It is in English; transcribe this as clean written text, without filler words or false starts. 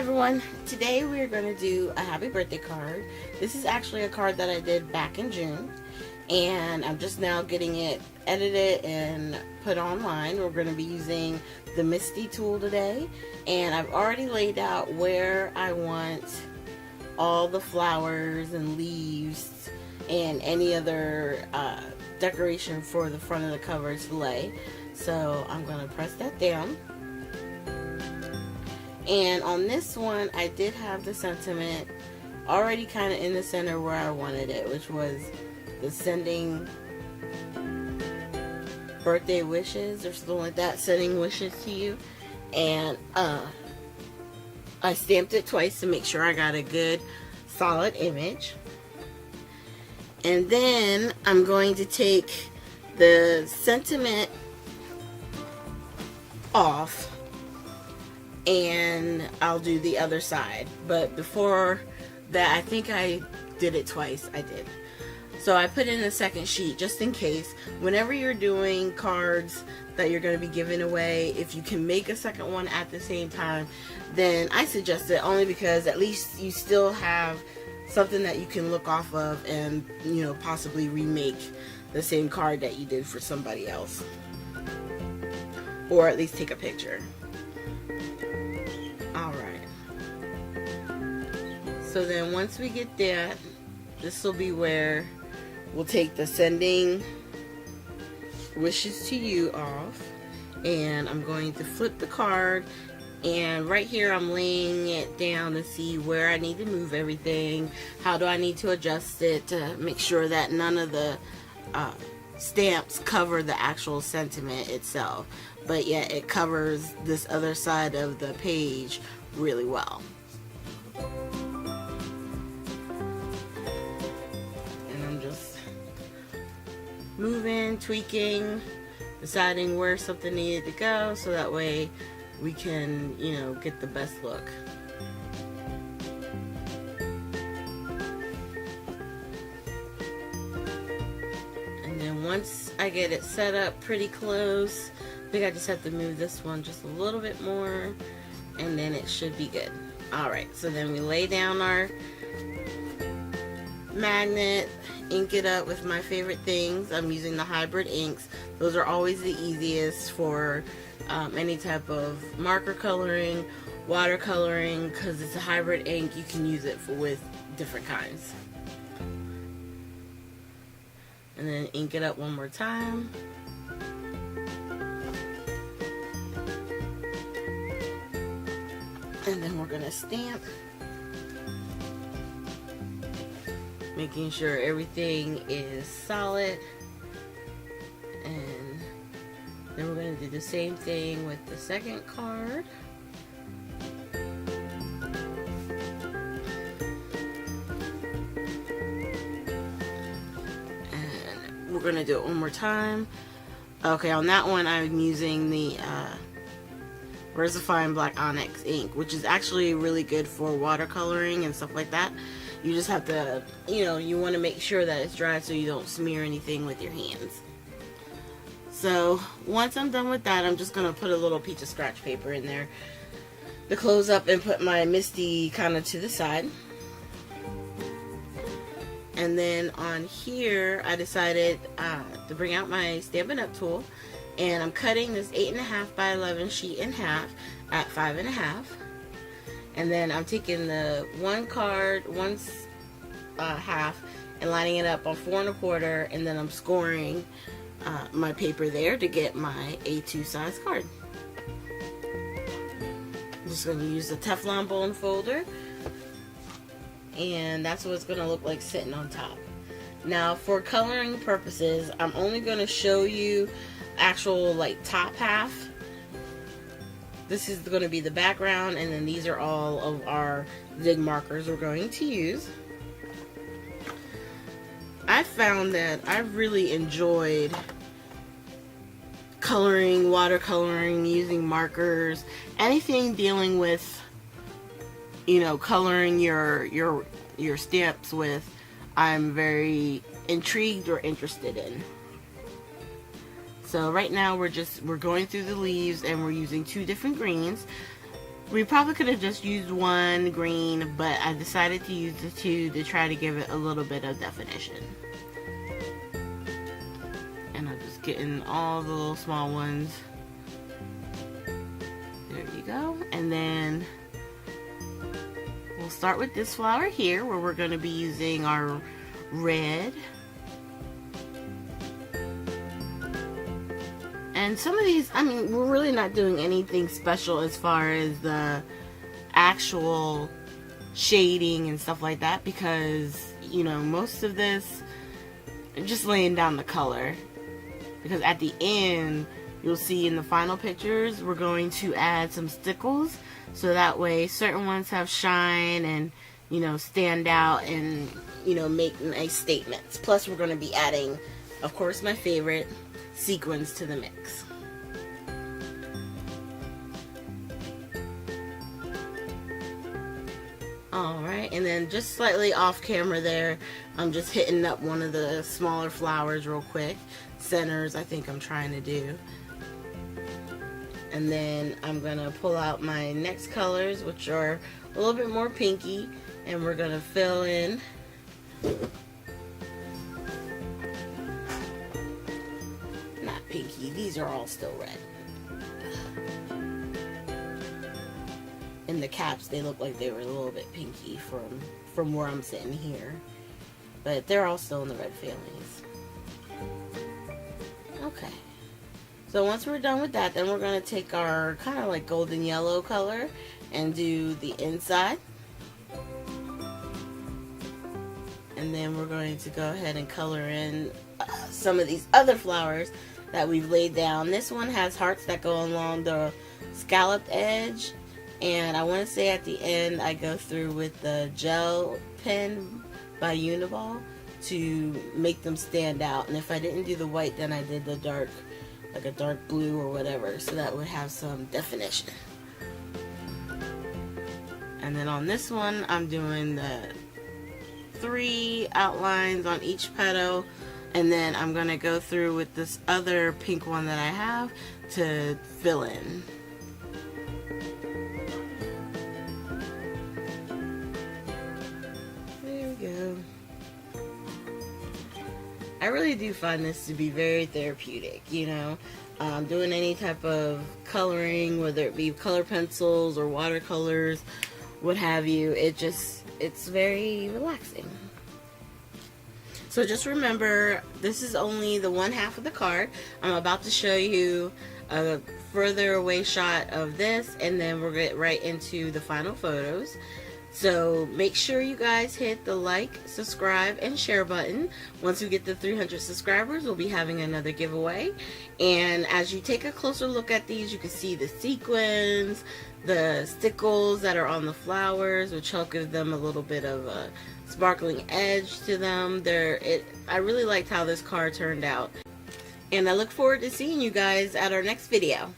everyone, today we're going to do a happy birthday card. This is actually a card that I did back in June, and I'm just now getting it edited and put online. We're going to be using the Misty tool today, and I've already laid out where I want all the flowers and leaves and any other decoration for the front of the cover to lay. So I'm going to press that down. And on this one, I did have the sentiment already kind of in the center where I wanted it, which was the sending birthday wishes or something like that, sending wishes to you. And I stamped it twice to make sure I got a good solid image. And then I'm going to take the sentiment off and I'll do the other side. But before that, I think I did it twice. I did. So I put in a second sheet just in case. Whenever you're doing cards that you're going to be giving away, if you can make a second one at the same time, then I suggest it, only because at least you still have something that you can look off of and, you know, possibly remake the same card that you did for somebody else, or at least take a picture. Alright, so then once we get that, this will be where we'll take the sending wishes to you off, and I'm going to flip the card, and right here I'm laying it down to see where I need to move everything, how do I need to adjust it to make sure that none of the stamps cover the actual sentiment itself, but yet it covers this other side of the page really well. And I'm just moving, tweaking, deciding where something needed to go so that way we can, you know, get the best look. And then once I get it set up pretty close, I think I just have to move this one just a little bit more, and then it should be good. Alright, so then we lay down our magnet, ink it up with my favorite things. I'm using the hybrid inks. Those are always the easiest for any type of marker coloring, watercoloring, because it's a hybrid ink. You can use it with different kinds. And then ink it up one more time. And then we're going to stamp, making sure everything is solid. And then we're going to do the same thing with the second card. And we're going to do it one more time. Okay, on that one I'm using the VersaFine Black Onyx ink, which is actually really good for watercoloring and stuff like that. You just have to, you know, you want to make sure that it's dry so you don't smear anything with your hands. So once I'm done with that, I'm just going to put a little piece of scratch paper in there to close up and put my Misty kind of to the side. And then on here, I decided to bring out my Stampin' Up! Tool. And I'm cutting this 8.5 by 11 sheet in half at 5.5. And then I'm taking the one card, half, and lining it up on 4 1/4. And then I'm scoring my paper there to get my A2 size card. I'm just going to use the Teflon bone folder. And that's what it's going to look like sitting on top. Now for coloring purposes, I'm only going to show you actual like top half. This is going to be the background, and then these are all of our zig markers we're going to use. I found that I really enjoyed coloring, watercoloring, using markers, anything dealing with, you know, coloring your stamps with, I'm very intrigued or interested in. So right now we're going through the leaves, and we're using 2 different greens. We probably could have just used one green, but I decided to use the two to try to give it a little bit of definition. And I'm just getting all the little small ones. There you go. And then we'll start with this flower here, where we're going to be using our red. And some of these, I mean, we're really not doing anything special as far as the actual shading and stuff like that, because, you know, most of this, just laying down the color. Because at the end, you'll see in the final pictures, we're going to add some stickles, so that way certain ones have shine and, you know, stand out and, you know, make nice statements. Plus, we're going to be adding, of course, my favorite, sequins to the mix. Alright, and then just slightly off camera there, I'm just hitting up one of the smaller flowers real quick. Centers, I think I'm trying to do. And then I'm gonna pull out my next colors, which are a little bit more pinky, and we're gonna fill in pinky. These are all still red. In the caps, they look like they were a little bit pinky from where I'm sitting here. But they're all still in the red families. Okay. So once we're done with that, then we're going to take our kind of like golden yellow color and do the inside. And then we're going to go ahead and color in some of these other flowers that we've laid down. This one has hearts that go along the scalloped edge, and I want to say at the end I go through with the gel pen by Uniball to make them stand out. And if I didn't do the white, then I did the dark, like a dark blue or whatever, so that would have some definition. And then on this one, I'm doing the 3 outlines on each petal. And then I'm going to go through with this other pink one that I have to fill in. There we go. I really do find this to be very therapeutic, you know. Doing any type of coloring, whether it be color pencils or watercolors, what have you, it's very relaxing. So just remember, this is only the one half of the card. I'm about to show you a further away shot of this, and then we'll get right into the final photos. So make sure you guys hit the like, subscribe, and share button. Once we get to 300 subscribers, we'll be having another giveaway. And as you take a closer look at these, you can see the sequins, the stickles that are on the flowers, which help give them a little bit of a sparkling edge to them. I really liked how this card turned out. And I look forward to seeing you guys at our next video.